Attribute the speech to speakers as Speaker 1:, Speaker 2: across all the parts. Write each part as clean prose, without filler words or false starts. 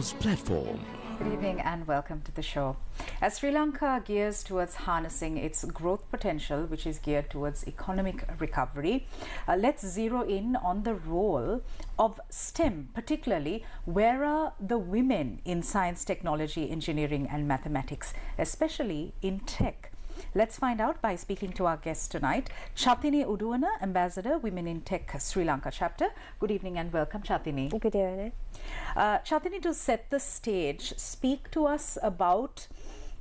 Speaker 1: news platform.
Speaker 2: Good evening and welcome to the show. As Sri Lanka gears towards harnessing its growth potential, which is geared towards economic recovery, let's zero in on the role of STEM, particularly where are the women in science, technology, engineering and mathematics, especially in tech. Let's find out by speaking to our guest tonight, Chathini Uduwana, Ambassador, Women in Tech, Sri Lanka Chapter. Good evening and welcome, Chathini.
Speaker 3: Good evening.
Speaker 2: Chathini, to set the stage, speak to us about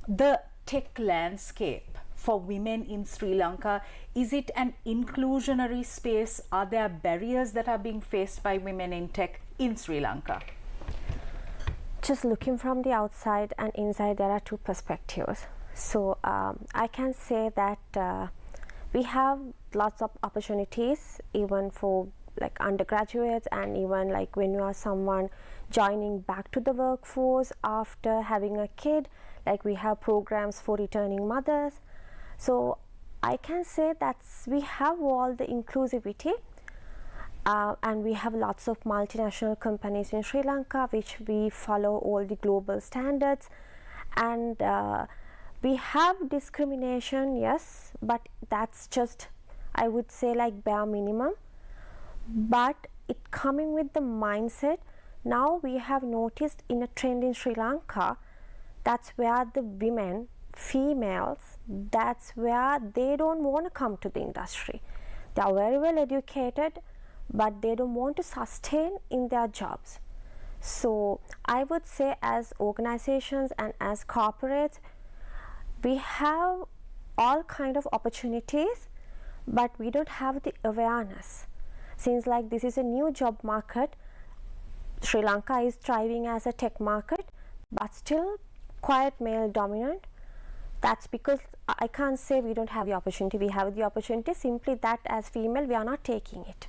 Speaker 2: the tech landscape for women in Sri Lanka. Is it an inclusionary space? Are there barriers that are being faced by women in tech in Sri Lanka?
Speaker 3: Just looking from the outside and inside, there are two perspectives. So I can say that we have lots of opportunities even for like undergraduates, and even like when you are someone joining back to the workforce after having a kid, like we have programs for returning mothers. So I can say that we have all the inclusivity, and we have lots of multinational companies in Sri Lanka which we follow all the global standards, and we have discrimination, yes, but that's just, I would say, like bare minimum. But it coming with the mindset, now we have noticed in a trend in Sri Lanka, that's where the women, females, that's where they don't want to come to the industry. They are very well educated, but they don't want to sustain in their jobs. So I would say as organizations and as corporates, we have all kind of opportunities, but we don't have the awareness. Since like this is a new job market, Sri Lanka is thriving as a tech market, but still quite male dominant. That's because I can't say we don't have the opportunity. We have the opportunity, simply that as female we are not taking it.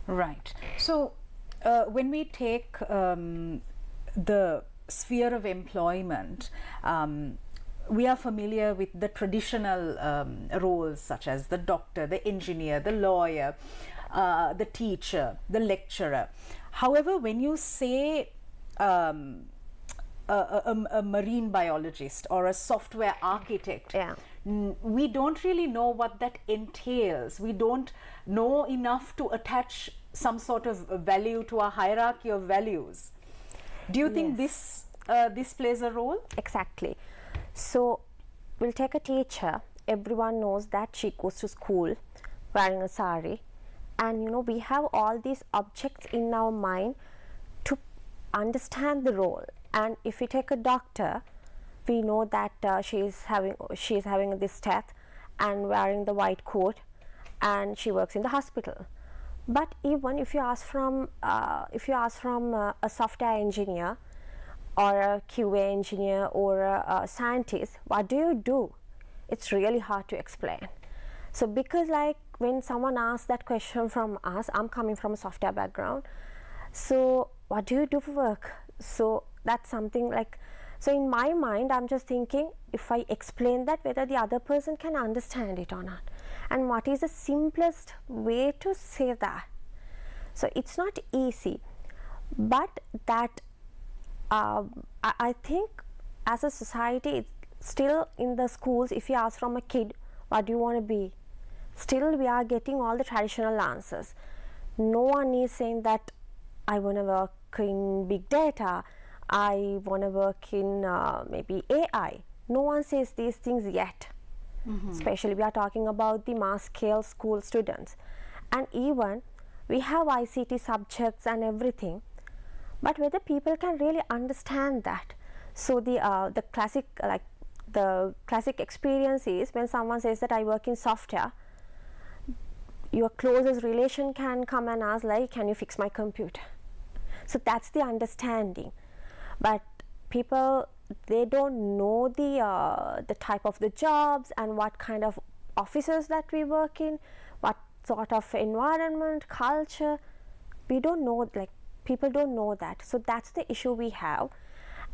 Speaker 2: Right. So when we take the sphere of employment, we are familiar with the traditional roles such as the doctor, the engineer, the lawyer, the teacher, the lecturer. However, when you say a marine biologist or a software architect,
Speaker 3: Yeah.
Speaker 2: We don't really know what that entails. We don't know enough to attach some sort of value to a hierarchy of values. Do you think this plays a role?
Speaker 3: Exactly. So we'll take a teacher. Everyone knows that she goes to school wearing a sari, and you know we have all these objects in our mind to understand the role. And if we take a doctor, we know that she is having this teth and wearing the white coat, and she works in the hospital. But even if you ask from a software engineer or a QA engineer or a scientist, what do you do? It's really hard to explain. So because like when someone asks that question from us, I'm coming from a software background, so what do you do for work? So that's something like, so in my mind I'm just thinking, if I explain that, whether the other person can understand it or not, and what is the simplest way to say that. So it's not easy, but that I think as a society, it's still in the schools, if you ask from a kid, what do you want to be? Still we are getting all the traditional answers. No one is saying that I want to work in big data, I want to work in maybe AI. No one says these things yet. Especially we are talking about the mass scale school students. And even we have ICT subjects and everything, but whether people can really understand that. So the classic experience is when someone says that I work in software, your closest relation can come and ask like, can you fix my computer? So that's the understanding. But people, they don't know the type of the jobs and what kind of offices that we work in, what sort of environment, culture. We don't know, like people don't know that. So that's the issue we have,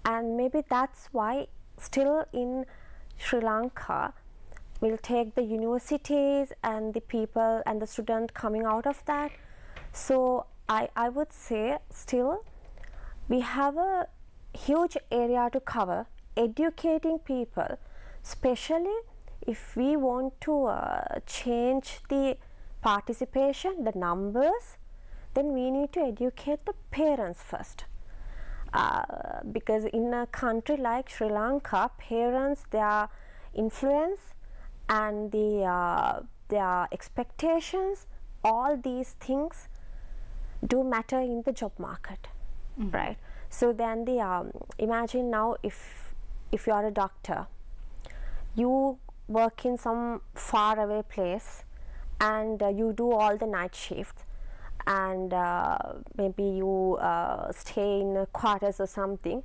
Speaker 3: and maybe that's why still in Sri Lanka we'll take the universities and the people and the student coming out of that. So I would say still we have a huge area to cover, educating people, especially if we want to change the participation, the numbers, then we need to educate the parents first. Because in a country like Sri Lanka, parents, their influence and their expectations, all these things do matter in the job market, right? So then imagine now if you are a doctor, you work in some far away place and you do all the night shifts, and maybe you stay in quarters or something,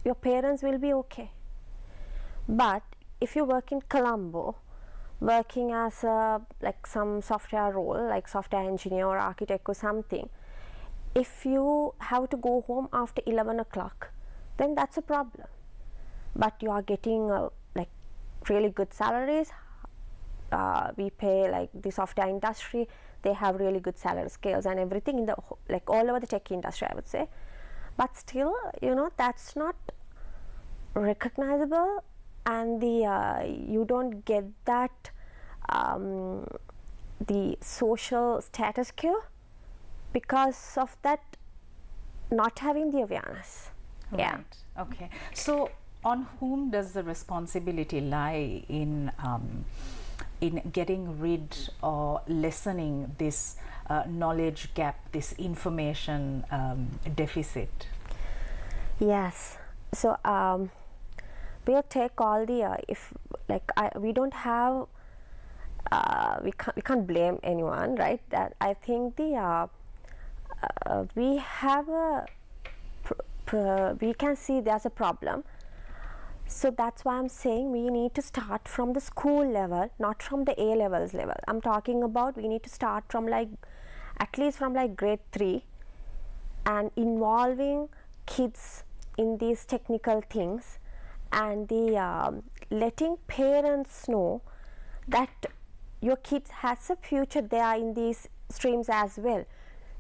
Speaker 3: your parents will be okay. But if you work in Colombo, working as like some software role, like software engineer or architect or something, if you have to go home after 11 o'clock, then that's a problem. But you are getting like really good salaries. We pay, like the software industry, they have really good salary scales and everything in the like all over the tech industry, I would say. But still, you know, that's not recognizable, and you don't get that the social status quo because of that not having the awareness.
Speaker 2: Right.
Speaker 3: Yeah.
Speaker 2: Okay. So on whom does the responsibility lie in getting rid or lessening this knowledge gap, this information deficit?
Speaker 3: Yes. So we'll take all the if like we don't have we can't blame anyone, right? That I think the we have a we can see there's a problem. So that's why I'm saying we need to start from the school level, not from the A levels level. I'm talking about we need to start from like at least from like grade 3 and involving kids in these technical things, and the letting parents know that your kids has a future there in these streams as well,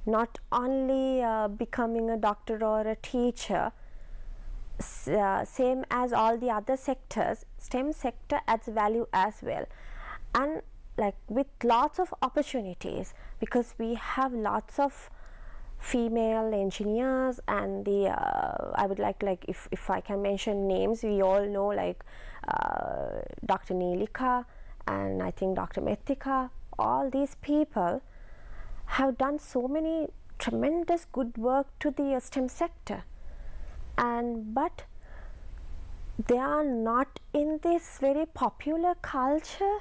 Speaker 3: not only becoming a doctor or a teacher. Same as all the other sectors, STEM sector adds value as well, and like with lots of opportunities, because we have lots of female engineers, and the I would like if I can mention names, we all know like Dr. Neelika and I think Dr. Methika. All these people have done so many tremendous good work to the STEM sector, and but they are not in this very popular culture,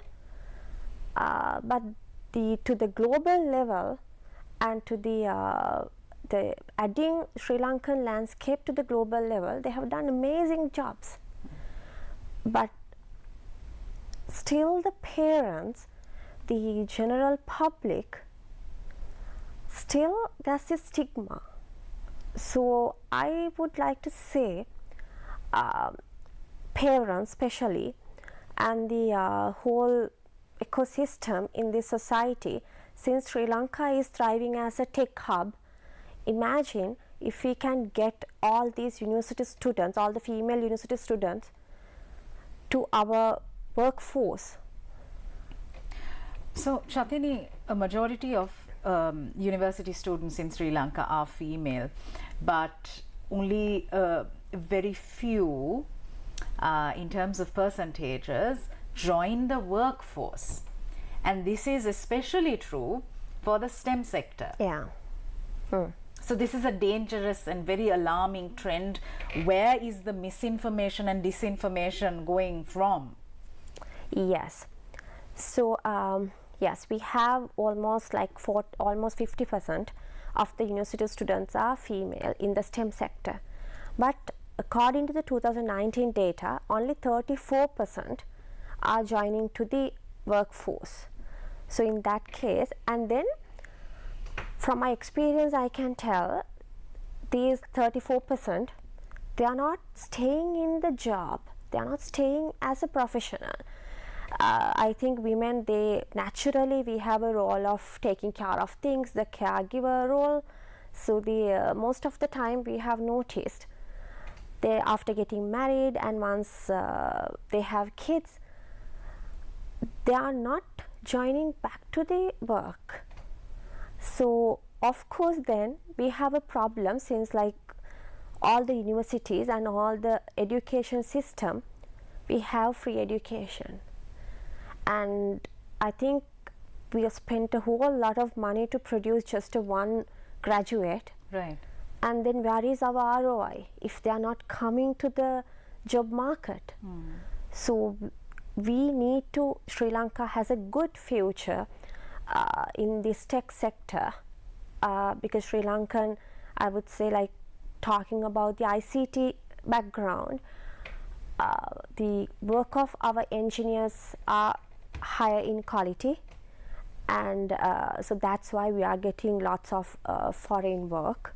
Speaker 3: but to the global level and to the adding Sri Lankan landscape to the global level, they have done amazing jobs. But still the parents, the general public, still there's a stigma. So I would like to say parents especially, and the whole ecosystem in this society, since Sri Lanka is thriving as a tech hub, imagine if we can get all these university students, all the female university students to our workforce.
Speaker 2: So Chathini, a majority of university students in Sri Lanka are female, but only very few in terms of percentages join the workforce, and this is especially true for the STEM sector.
Speaker 3: Yeah.
Speaker 2: So this is a dangerous and very alarming trend. Where is the misinformation and disinformation going from?
Speaker 3: Yes. So yes, we have almost like almost 50% of the university students are female in the STEM sector, but according to the 2019 data, only 34% are joining to the workforce. So in that case, and then from my experience I can tell these 34%, they are not staying in the job, they are not staying as a professional. I think women, they naturally, we have a role of taking care of things, the caregiver role. So the most of the time we have noticed they, after getting married and once they have kids, they are not joining back to the work. So of course then we have a problem, since like all the universities and all the education system, we have free education, and I think we have spent a whole lot of money to produce just a one graduate.
Speaker 2: Right.
Speaker 3: And then where is our ROI if they are not coming to the job market? So we need to, Sri Lanka has a good future in this tech sector, because Sri Lankan, I would say, like talking about the ICT background, the work of our engineers are higher in quality, and so that's why we are getting lots of foreign work.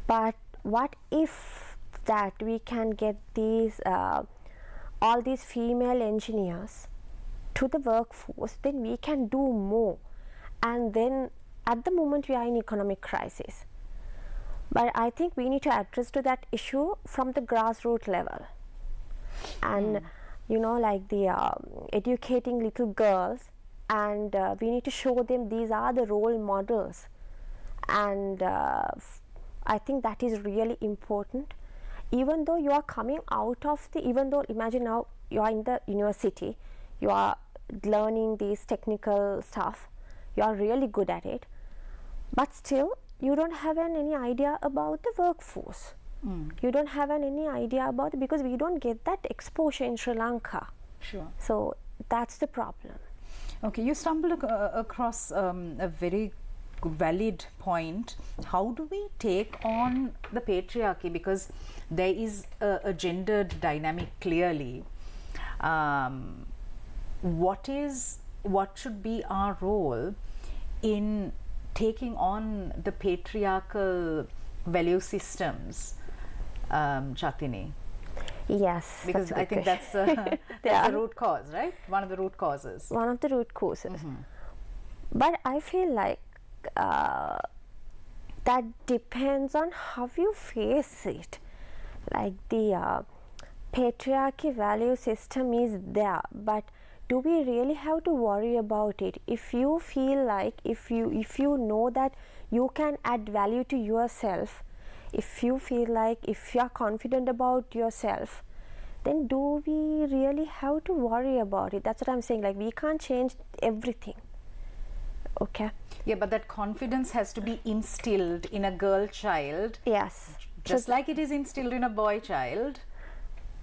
Speaker 3: But what if that we can get these all these female engineers to the workforce, then we can do more. And then at the moment we are in economic crisis, but I think we need to address to that issue from the grassroots level, and you know, like the educating little girls, and we need to show them these are the role models, and I think that is really important. Even though you are coming out of the, even though imagine now you are in the university, you are learning these technical stuff, you are really good at it, but still you don't have any idea about the workforce. You don't have any idea about it because we don't get that exposure in Sri Lanka.
Speaker 2: Sure.
Speaker 3: So that's the problem.
Speaker 2: Okay, you stumbled across a very valid point. How do we take on the patriarchy? Because there is a gendered dynamic clearly. What should be our role in taking on the patriarchal value systems, Chathini?
Speaker 3: Yes,
Speaker 2: because I think that's the root cause, right? One of the root causes.
Speaker 3: One of the root causes. But I feel like that depends on how you face it. Like the patriarchy value system is there, but do we really have to worry about it? If you feel like, if you know that you can add value to yourself, if you feel like, if you are confident about yourself, then do we really have to worry about it? That's what I'm saying. Like, we can't change everything. Okay.
Speaker 2: Yeah, but that confidence has to be instilled in a girl child.
Speaker 3: Yes.
Speaker 2: Just like it is instilled in a boy child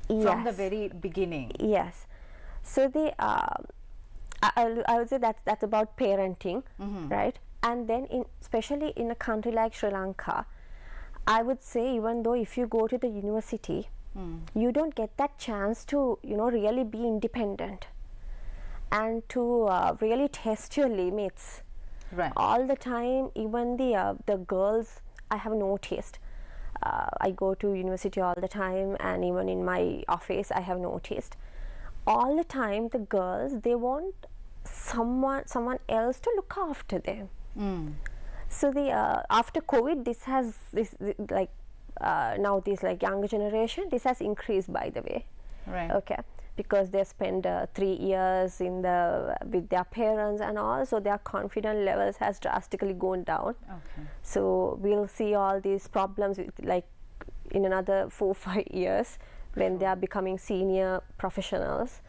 Speaker 2: from the very beginning.
Speaker 3: Yes. So the I would say that's about parenting, right? And then especially in a country like Sri Lanka, I would say, even though if you go to the university, you don't get that chance to, you know, really be independent and to really test your limits.
Speaker 2: Right.
Speaker 3: All the time, even the girls, I have noticed, I go to university all the time, and even in my office I have noticed, all the time the girls, they want someone else to look after them. So the after COVID, this now this like younger generation, this has increased, by the way.
Speaker 2: Right.
Speaker 3: Okay. Because they spend 3 years with their parents and all, so their confidence levels has drastically gone down.
Speaker 2: Okay.
Speaker 3: So we'll see all these problems like in another 4-5 years when they are becoming senior professionals.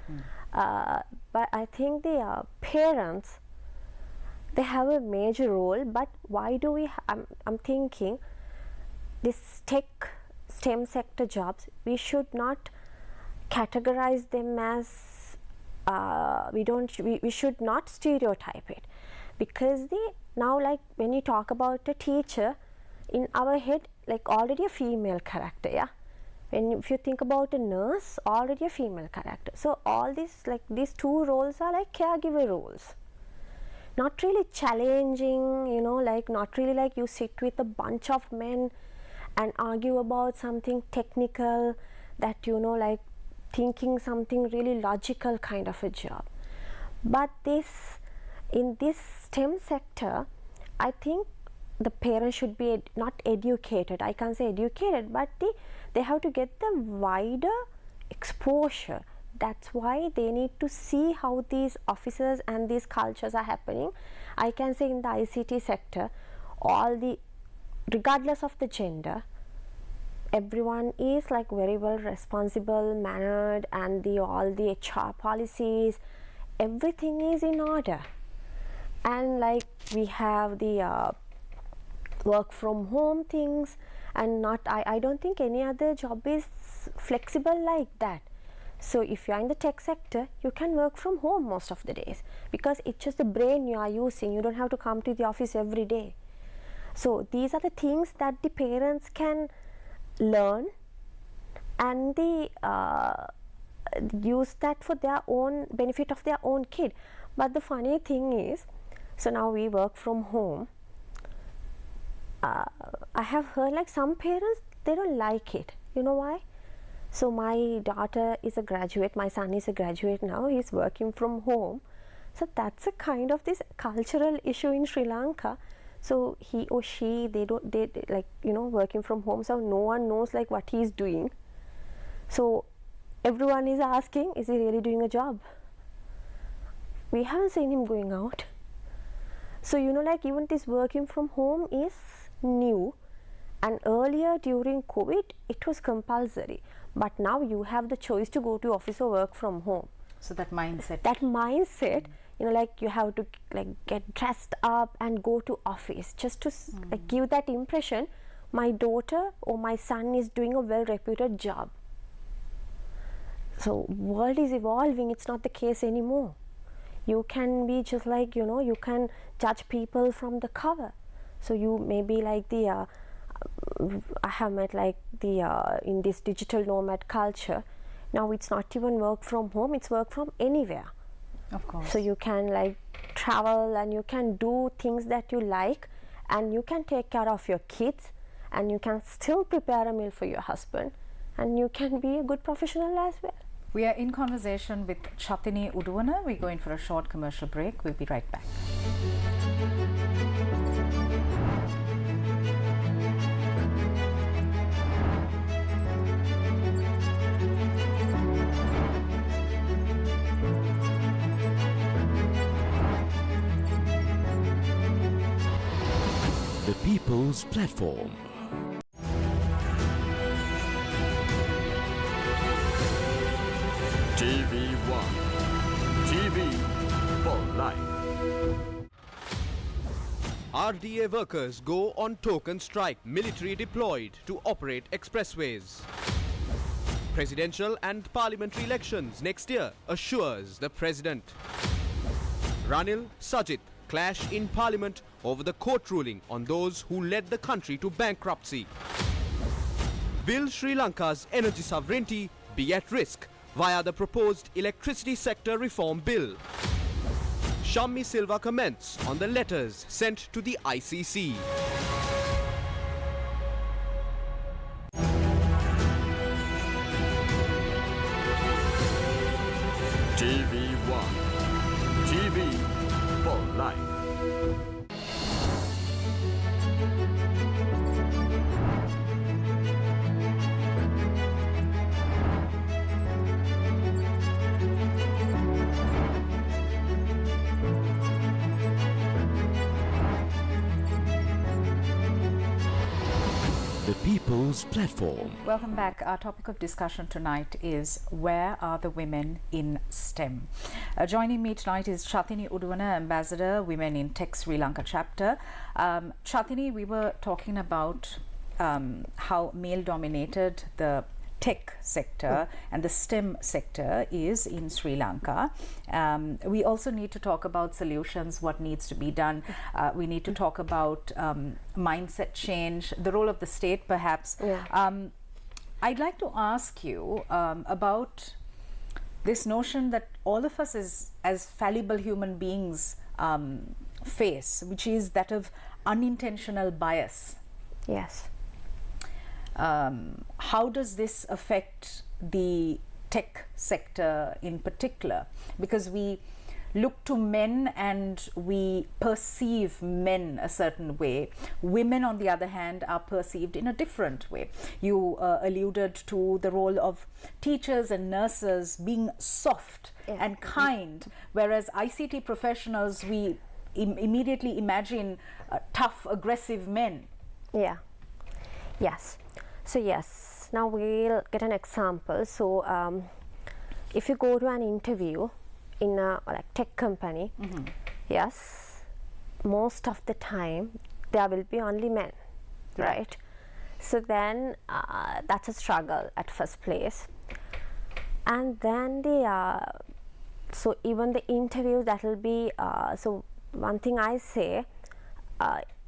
Speaker 3: But I think the parents, they have a major role. But why do we? I'm thinking this tech STEM sector jobs, we should not categorize them as we should not stereotype it, because now like when you talk about a teacher, in our head like already a female character, yeah. If you think about a nurse, already a female character. So all this, like these two roles are like caregiver roles, not really challenging, you know, like not really like you sit with a bunch of men and argue about something technical, that, you know, like thinking something really logical kind of a job. But in this STEM sector, I think the parents should be not educated, I can't say educated, but They have to get the wider exposure. That's why they need to see how these officers and these cultures are happening. I can say in the ICT sector, regardless of the gender, everyone is like very well responsible, mannered, and all the HR policies, everything is in order. And like we have the work from home things, and I don't think any other job is flexible like that. So if you are in the tech sector, you can work from home most of the days, because it's just the brain you are using. You don't have to come to the office every day. So these are the things that the parents can learn, and they use that for their own benefit of their own kid. But the funny thing is, so now we work from home. I have heard like some parents, they don't like it. You know why? So my daughter is a graduate, my son is a graduate now, he's working from home. So that's a kind of this cultural issue in Sri Lanka. So he or she, they like, you know, working from home, so no one knows like what he's doing. So everyone is asking, is he really doing a job? We haven't seen him going out. So, you know, like even this working from home is new, and earlier during COVID, it was compulsory. But now you have the choice to go to office or work from home.
Speaker 2: So that mindset.
Speaker 3: You know, like you have to like get dressed up and go to office just to like give that impression, my daughter or my son is doing a well-reputed job. So world is evolving, it's not the case anymore. You can be just like, you know, you can judge people from the cover. So you may be like the I have met like the in this digital nomad culture, now it's not even work from home, it's work from anywhere.
Speaker 2: Of course.
Speaker 3: So you can like travel and you can do things that you like, and you can take care of your kids, and you can still prepare a meal for your husband, and you can be a good professional as well.
Speaker 2: We are in conversation with Chathini Uduwana. We're going for a short commercial break. We'll be right back.
Speaker 1: The People's Platform. TV1. TV for life. RDA workers go on token strike. Military deployed to operate expressways. Presidential and parliamentary elections next year, assures the president. Ranil, Sajith clash in parliament over the court ruling on those who led the country to bankruptcy. Will Sri Lanka's energy sovereignty be at risk via the proposed electricity sector reform bill? Shammi Silva comments on the letters sent to the ICC. TV1. TV for life. The People's Platform.
Speaker 2: Welcome back. Our topic of discussion tonight is where are the women in STEM? Joining me tonight is Chathini Uduwana, Ambassador, Women in Tech Sri Lanka chapter. Chathini, we were talking about how male-dominated the tech sector and the STEM sector is in Sri Lanka. We also need to talk about solutions, what needs to be done. We need to talk about mindset change, the role of the state perhaps. I'd like to ask you about this notion that all of us as fallible human beings face, which is that of unintentional bias.
Speaker 3: Yes.
Speaker 2: How does this affect the tech sector in particular? Because we look to men and we perceive men a certain way, women on the other hand are perceived in a different way. You alluded to the role of teachers and nurses being soft and kind, whereas ICT professionals, we immediately imagine tough, aggressive men.
Speaker 3: Yeah. Yes. So yes, now we'll get an example. So if you go to an interview in a like tech company, yes, most of the time there will be only men, right? So then that's a struggle at first place. And then so even the interviews that will be, so one thing I say,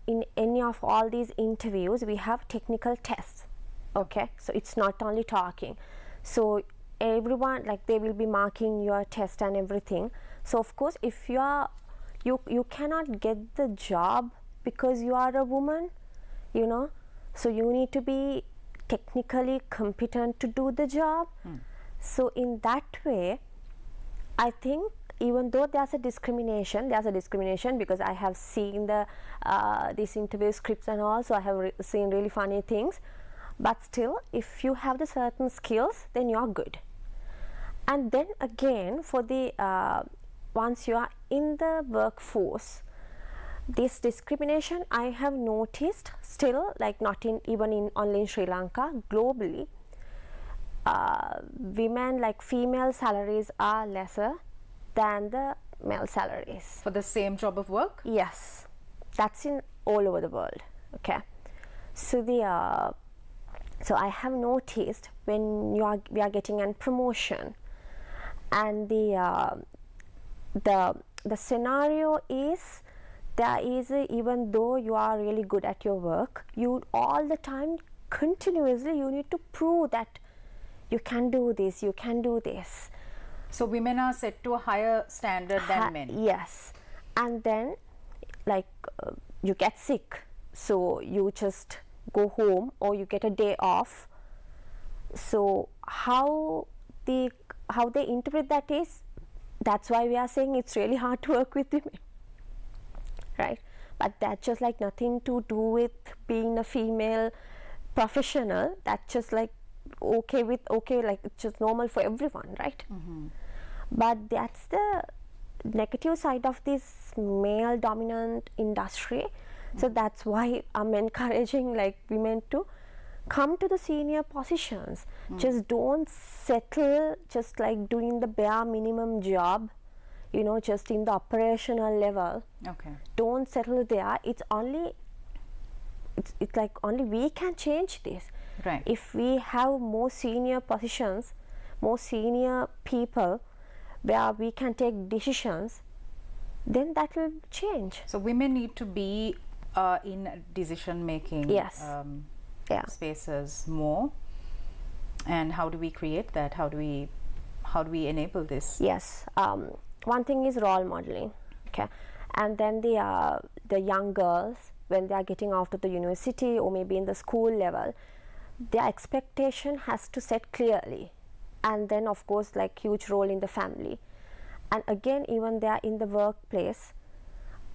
Speaker 3: in any of all these interviews we have technical tests, okay? So it's not only talking. So everyone, like, they will be marking your test and everything. So of course if you cannot get the job because you are a woman, you know, so you need to be technically competent to do the job. So in that way, I think even though there's a discrimination because I have seen these interview scripts and all, so I have seen really funny things, but still if you have the certain skills, then you're good. And then again, for the once you are in the workforce, this discrimination I have noticed still, like not even only in Sri Lanka, globally, women, like female salaries are lesser than the male salaries.
Speaker 2: For the same job of work?
Speaker 3: Yes, that's in all over the world, okay? So so I have noticed when we are getting a promotion, and the scenario is, there is even though you are really good at your work, you all the time continuously you need to prove that you can do this, you can do this.
Speaker 2: So women are set to a higher standard than men.
Speaker 3: Yes. And then like you get sick, so you just go home or you get a day off. So how they interpret that is, that's why we are saying it's really hard to work with women, right? But that's just like nothing to do with being a female professional. That's just like okay, like it's just normal for everyone, right? But that's the negative side of this male dominant industry. So that's why I'm encouraging like women to come to the senior positions. Just don't settle just like doing the bare minimum job, you know, just in the operational level.
Speaker 2: Okay.
Speaker 3: Don't settle there. It's like only we can change this.
Speaker 2: Right.
Speaker 3: If we have more senior positions, more senior people where we can take decisions, then that will change.
Speaker 2: So women need to be in decision making spaces more. And how do we create that? How do we enable this?
Speaker 3: Yes. One thing is role modeling, okay, and then the young girls, when they are getting out of the university or maybe in the school level, their expectation has to set clearly. And then of course like huge role in the family, and again even they are in the workplace,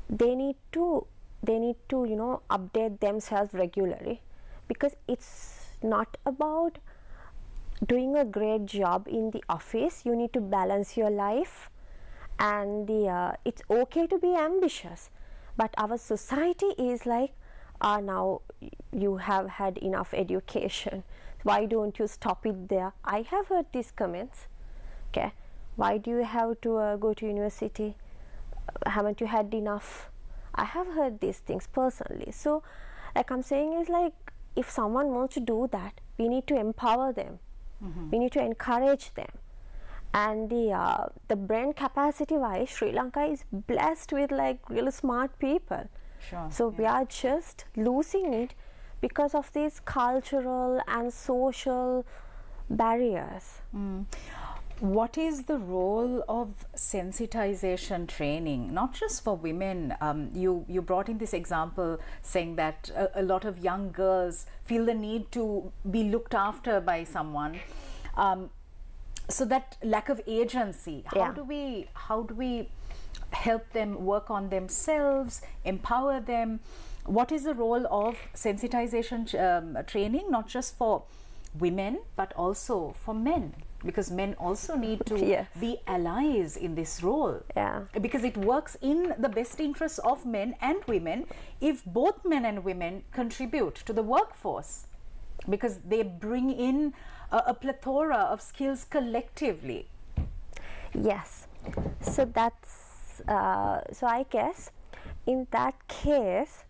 Speaker 3: they need to you know update themselves regularly, because it's not about doing a great job in the office. You need to balance your life, and it's okay to be ambitious, but our society is like, now you have had enough education, why don't you stop it there? I have heard these comments, okay, why do you have to go to university, haven't you had enough? I have heard these things personally. So like I'm saying is like, if someone wants to do that, we need to empower them, we need to encourage them. And the brain capacity wise, Sri Lanka is blessed with like really smart people.
Speaker 2: Sure.
Speaker 3: So we are just losing it because of these cultural and social barriers.
Speaker 2: What is the role of sensitization training, not just for women? You brought in this example saying that a lot of young girls feel the need to be looked after by someone. So that lack of agency, how do we help them work on themselves, empower them? What is the role of sensitization training, not just for women but also for men? Because men also need to
Speaker 3: Yes.
Speaker 2: be allies in this role.
Speaker 3: Yeah.
Speaker 2: Because it works in the best interests of men and women if both men and women contribute to the workforce, because they bring in a plethora of skills collectively.
Speaker 3: Yes. So that's so I guess in that case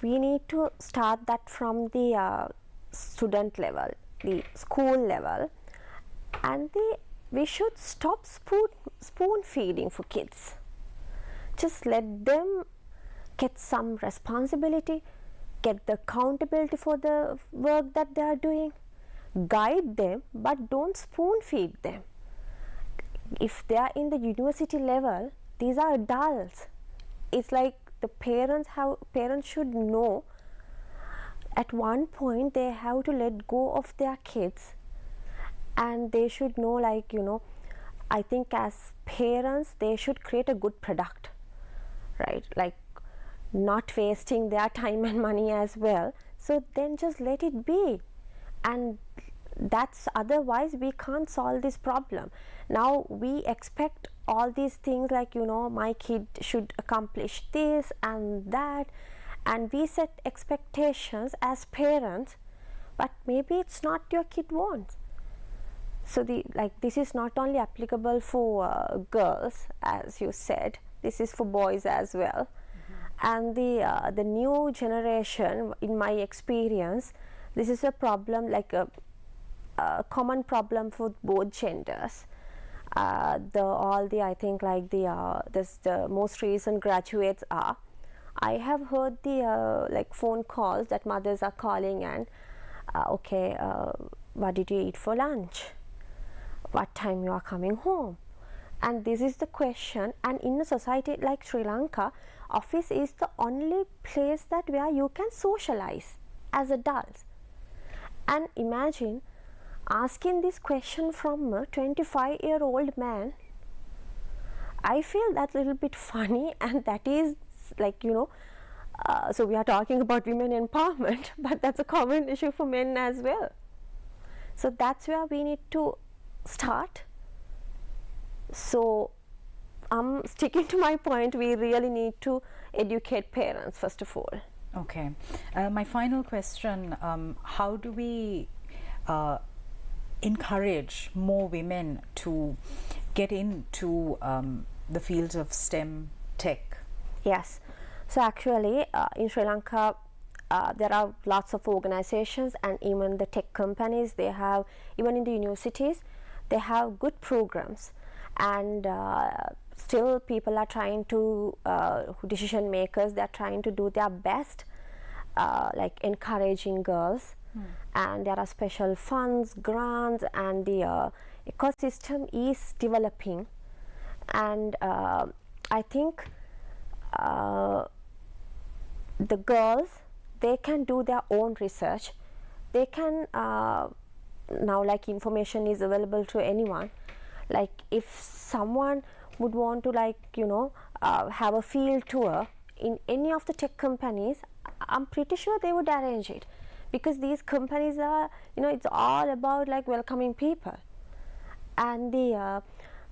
Speaker 3: we need to start that from the student level, the school level, and we should stop spoon feeding for kids. Just let them get some responsibility, get the accountability for the work that they are doing, guide them, but don't spoon feed them. If they are in the university level, these are adults. It's like the parents should know at one point they have to let go of their kids, and they should know, like, you know, I think as parents they should create a good product, right? Like not wasting their time and money as well. So then just let it be, and that's, otherwise we can't solve this problem. Now we expect all these things, like, you know, my kid should accomplish this and that, and we set expectations as parents, but maybe it's not your kid wants. So this is not only applicable for girls, as you said, this is for boys as well. And the new generation, in my experience, this is a problem, like a common problem for both genders. I think like the most recent graduates are, I have heard the like phone calls that mothers are calling and okay, what did you eat for lunch? What time you are coming home? And this is the question. And in a society like Sri Lanka, office is the only place that where you can socialize as adults. And imagine asking this question from a 25-year-old man. I feel that's a little bit funny, and that is like, you know, so we are talking about women empowerment, but that's a common issue for men as well. So that's where we need to start. So I'm sticking to my point, we really need to educate parents first of all.
Speaker 2: Okay. My final question, how do we encourage more women to get into the fields of STEM tech?
Speaker 3: Yes. So actually in Sri Lanka there are lots of organizations, and even the tech companies, they have, even in the universities, they have good programs, and still people are trying to, decision makers, they are trying to do their best, like encouraging girls. And there are special funds, grants, and the ecosystem is developing. And I think the girls, they can do their own research. They can now, like, information is available to anyone. Like if someone would want to, like, you know, have a field tour in any of the tech companies, I'm pretty sure they would arrange it, because these companies are, you know, it's all about like welcoming people. And the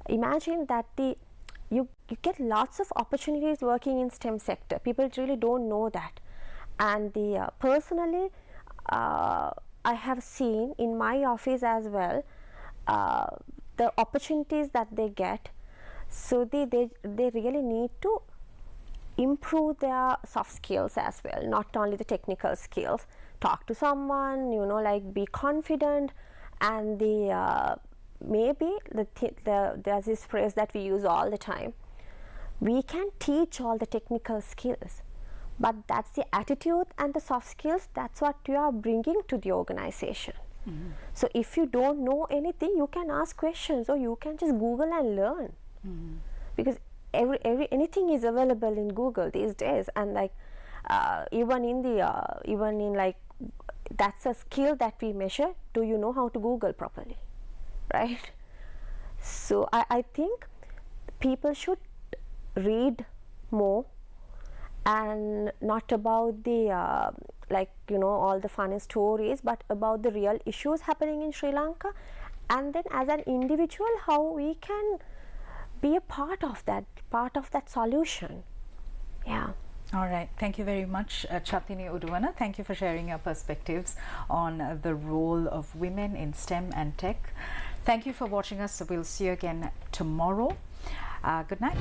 Speaker 3: imagine that you get lots of opportunities working in STEM sector. People really don't know that. And the personally I have seen in my office as well the opportunities that they get. So they really need to improve their soft skills as well, not only the technical skills. Talk to someone, you know, like be confident. And the maybe there's this phrase that we use all the time, we can teach all the technical skills, but that's the attitude and the soft skills, that's what you are bringing to the organization. So if you don't know anything, you can ask questions, or you can just Google and learn. Because anything is available in Google these days. And like even in like, that's a skill that we measure. Do you know how to Google properly, right? So I think people should read more, and not about the all the funny stories, but about the real issues happening in Sri Lanka, and then as an individual how we can be a part of that solution. Yeah.
Speaker 2: All right. Thank you very much, Chathini Uduwana. Thank you for sharing your perspectives on the role of women in STEM and tech. Thank you for watching us. We'll see you again tomorrow. Good night.